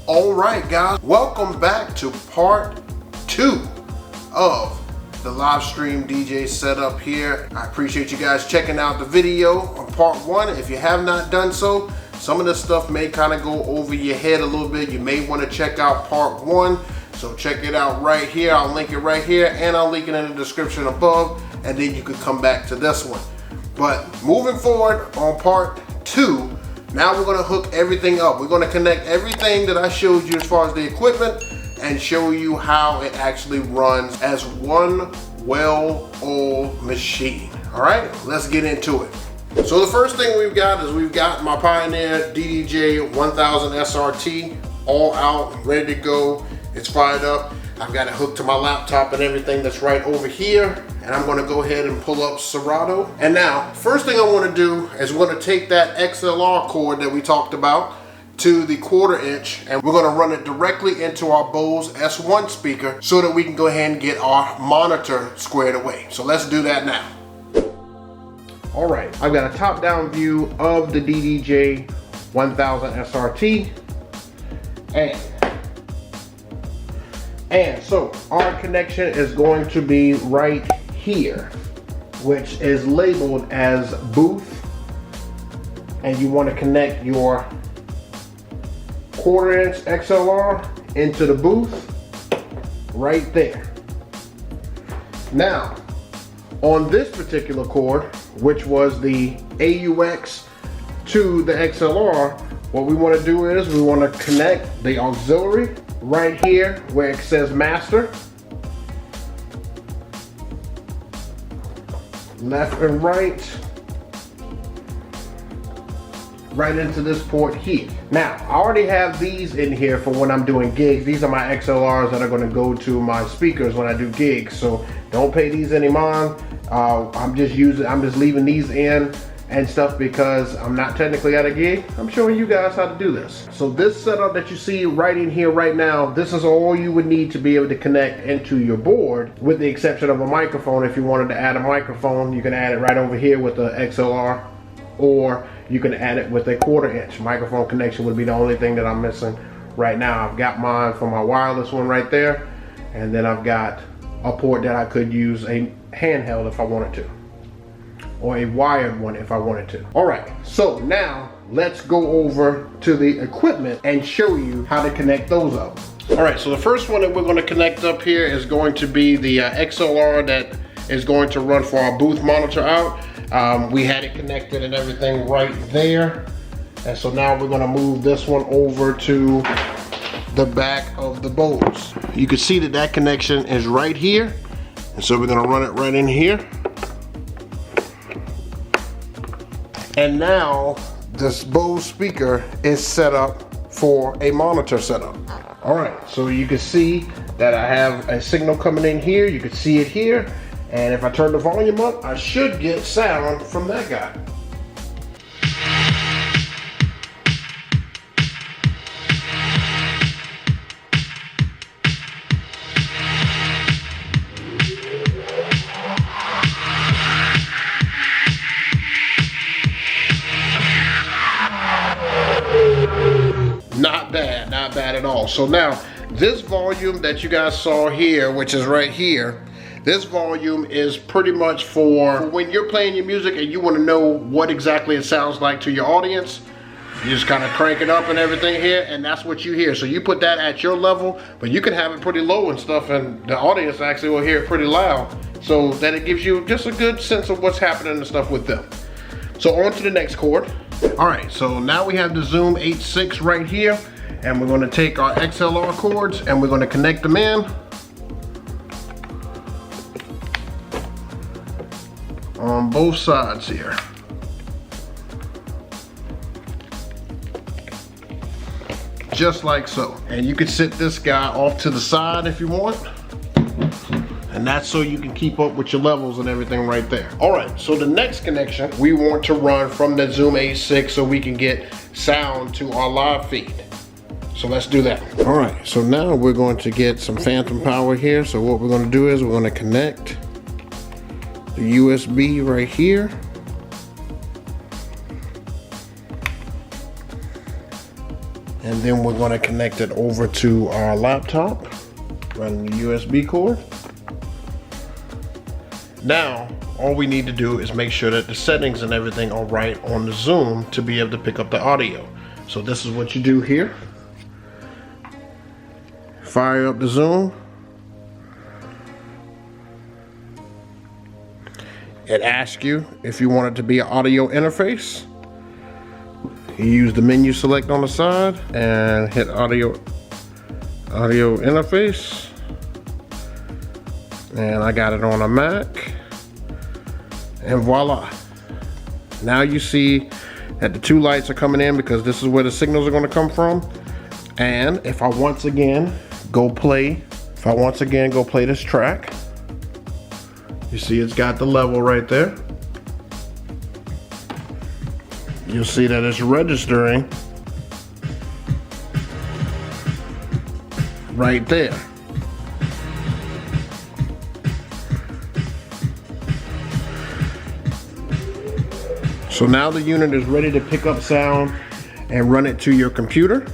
All right, guys, welcome back to part 2 of the live stream DJ setup here. I appreciate you guys checking out the video on part 1. If you have not done so, some of this stuff may kind of go over your head a little bit. You may want to check out part 1. So check it out right here. I'll link it right here, and I'll link it in the description above, and then you can come back to this one. But moving forward on part 2, now we're gonna hook everything up. We're gonna connect everything that I showed you as far as the equipment and show you how it actually runs as one well-oiled machine. All right, let's get into it. So the first thing we've got is we've got my Pioneer D5100 SRT all out, ready to go. It's fired up. I've got it hooked to my laptop and everything that's right over here. And I'm gonna go ahead and pull up Serato. And now, first thing I wanna do is we're gonna take that XLR cord that we talked about to the 1/4 inch, and we're gonna run it directly into our Bose S1 speaker so that we can go ahead and get our monitor squared away. So let's do that now. All right, I've got a top-down view of the DDJ1000 SRT. And so our connection is going to be right here, which is labeled as booth, and you want to connect your 1/4 inch XLR into the booth right there. Now on this particular cord, which was the AUX to the XLR, what we want to do is we want to connect the auxiliary right here where it says master, left and right into this port here. Now I already have these in here for when I'm doing gigs. These are my XLRs that are going to go to my speakers when I do gigs, so don't pay these any mind. I'm just leaving these in and stuff because I'm not technically at a gig. I'm showing you guys how to do this. So this setup that you see right in here right now, this is all you would need to be able to connect into your board, with the exception of a microphone. If you wanted to add a microphone, you can add it right over here with the XLR, or you can add it with a 1/4 inch. Microphone connection would be the only thing that I'm missing right now. I've got mine for my wireless one right there, and then I've got a port that I could use a handheld if I wanted to, or a wired one if I wanted to. All right, so now let's go over to the equipment and show you how to connect those up. All right, so the first one that we're gonna connect up here is going to be the XLR that is going to run for our booth monitor out. We had it connected and everything right there. And so now we're gonna move this one over to the back of the Bose. You can see that that connection is right here. And so we're gonna run it right in here. And now this Bose speaker is set up for a monitor setup. All right, so you can see that I have a signal coming in here. You can see it here. And if I turn the volume up, I should get sound from that guy. Not bad at all. So now this volume that you guys saw here, which is right here, this volume is pretty much for when you're playing your music and you want to know what exactly it sounds like to your audience. You just kind of crank it up and everything here, and that's what you hear. So you put that at your level, but you can have it pretty low and stuff, and the audience actually will hear it pretty loud, so that it gives you just a good sense of what's happening and stuff with them. So on to the next cord. All right, so now we have the Zoom 8.6 right here, and we're going to take our XLR cords and we're going to connect them in on both sides here. Just like so. And you can sit this guy off to the side if you want. And that's so you can keep up with your levels and everything right there. All right, so the next connection we want to run from the Zoom 8.6 so we can get sound to our live feed. So let's do that. All right, so now we're going to get some phantom power here. So what we're going to do is we're going to connect the USB right here. And then we're going to connect it over to our laptop, running the USB cord. Now, all we need to do is make sure that the settings and everything are right on the zoom to be able to pick up the audio. So this is what you do here. Fire up the zoom. It asks you if you want it to be an audio interface. You use the menu select on the side and hit audio interface. And I got it on a Mac. And voila. Now you see that the two lights are coming in because this is where the signals are going to come from. And if I once again go play this track, you see it's got the level right there. You'll see that it's registering right there. So now the unit is ready to pick up sound and run it to your computer.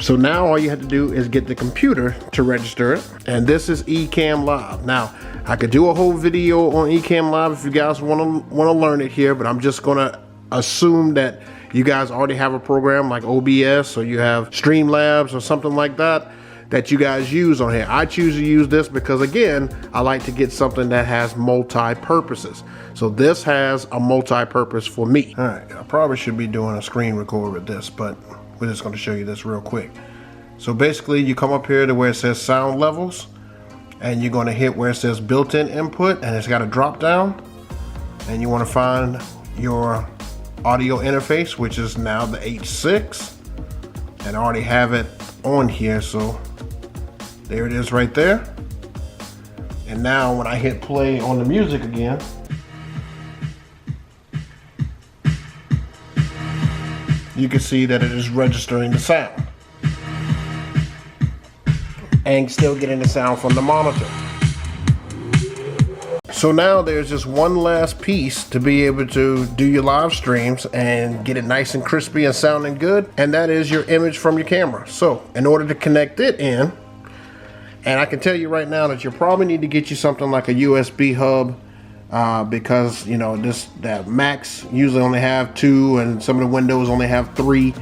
So now all you have to do is get the computer to register it. And this is Ecamm Live. Now, I could do a whole video on Ecamm Live if you guys want to learn it here, but I'm just gonna assume that you guys already have a program like OBS or you have Streamlabs or something like that that you guys use on here. I choose to use this because, again, I like to get something that has multi-purposes. So this has a multi-purpose for me. All right, I probably should be doing a screen record with this, but we're just going to show you this real quick. So basically, you come up here to where it says sound levels, and you're going to hit where it says built-in input, and it's got a drop down, and you want to find your audio interface, which is now the H6, and I already have it on here, so there it is right there. And now when I hit play on the music again, you can see that it is registering the sound and still getting the sound from the monitor. So now there's just one last piece to be able to do your live streams and get it nice and crispy and sounding good, and that is your image from your camera. So in order to connect it in, and I can tell you right now that you probably need to get you something like a USB hub, because you know that Macs usually only have 2 and some of the Windows only have 3.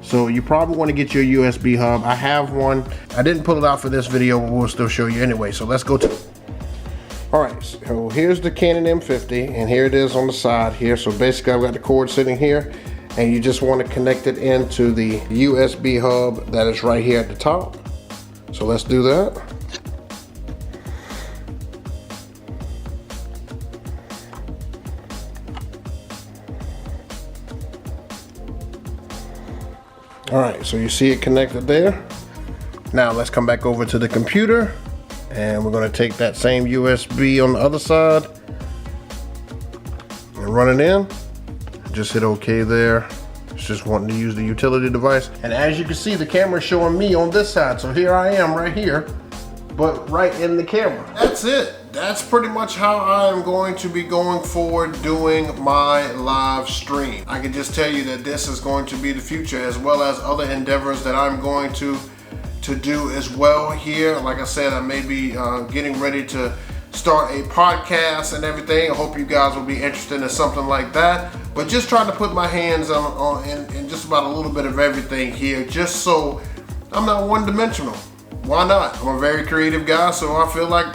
So you probably want to get your USB hub. I have one. I didn't pull it out for this video, but we'll still show you anyway. So let's go to. All right, so here's the Canon M50, and here it is on the side here. So basically I've got the cord sitting here, and you just want to connect it into the USB hub that is right here at the top. So let's do that. All right, so you see it connected there. Now let's come back over to the computer, and we're going to take that same USB on the other side and run it in. Just hit OK there. It's just wanting to use the utility device. And as you can see, the camera is showing me on this side. So here I am right here, but right in the camera. That's it. That's pretty much how I'm going to be going forward doing my live stream. I can just tell you that this is going to be the future, as well as other endeavors that I'm going to do as well here. Like I said, I may be getting ready to start a podcast and everything. I hope you guys will be interested in something like that. But just trying to put my hands on in just about a little bit of everything here, just so I'm not one-dimensional. Why not? I'm a very creative guy, so I feel like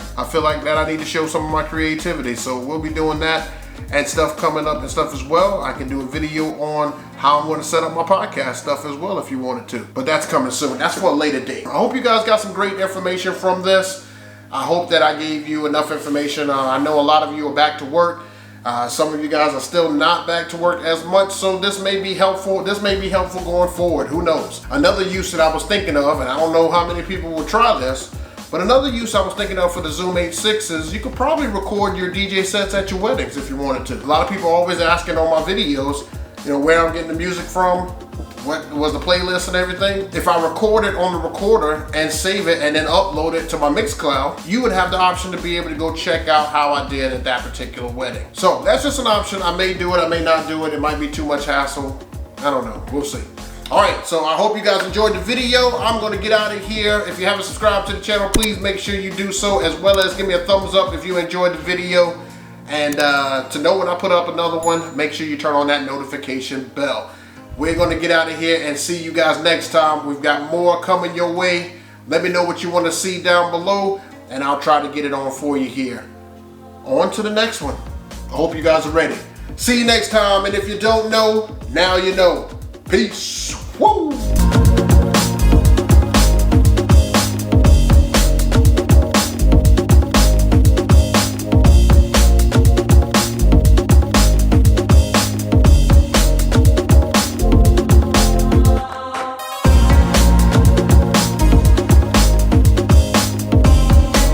that I need to show some of my creativity. So we'll be doing that and stuff coming up and stuff as well. I can do a video on how I'm going to set up my podcast stuff as well if you wanted to. But that's coming soon. That's for a later date. I hope you guys got some great information from this. I hope that I gave you enough information. I know a lot of you are back to work. Some of you guys are still not back to work as much, so this may be helpful. This may be helpful going forward. Who knows? Another use that I was thinking of, and I don't know how many people will try this, but another use I was thinking of for the Zoom H6 is you could probably record your DJ sets at your weddings if you wanted to. A lot of people are always asking on my videos, you know, where I'm getting the music from, what was the playlist and everything. If I record it on the recorder and save it and then upload it to my Mixcloud, you would have the option to be able to go check out how I did at that particular wedding. So that's just an option. I may do it, I may not do it. It might be too much hassle. I don't know, we'll see. All right, so I hope you guys enjoyed the video. I'm gonna get out of here. If you haven't subscribed to the channel, please make sure you do so, as well as give me a thumbs up if you enjoyed the video. And to know when I put up another one, make sure you turn on that notification bell. We're gonna get out of here and see you guys next time. We've got more coming your way. Let me know what you wanna see down below, and I'll try to get it on for you here. On to the next one. I hope you guys are ready. See you next time, and if you don't know, now you know. Peace.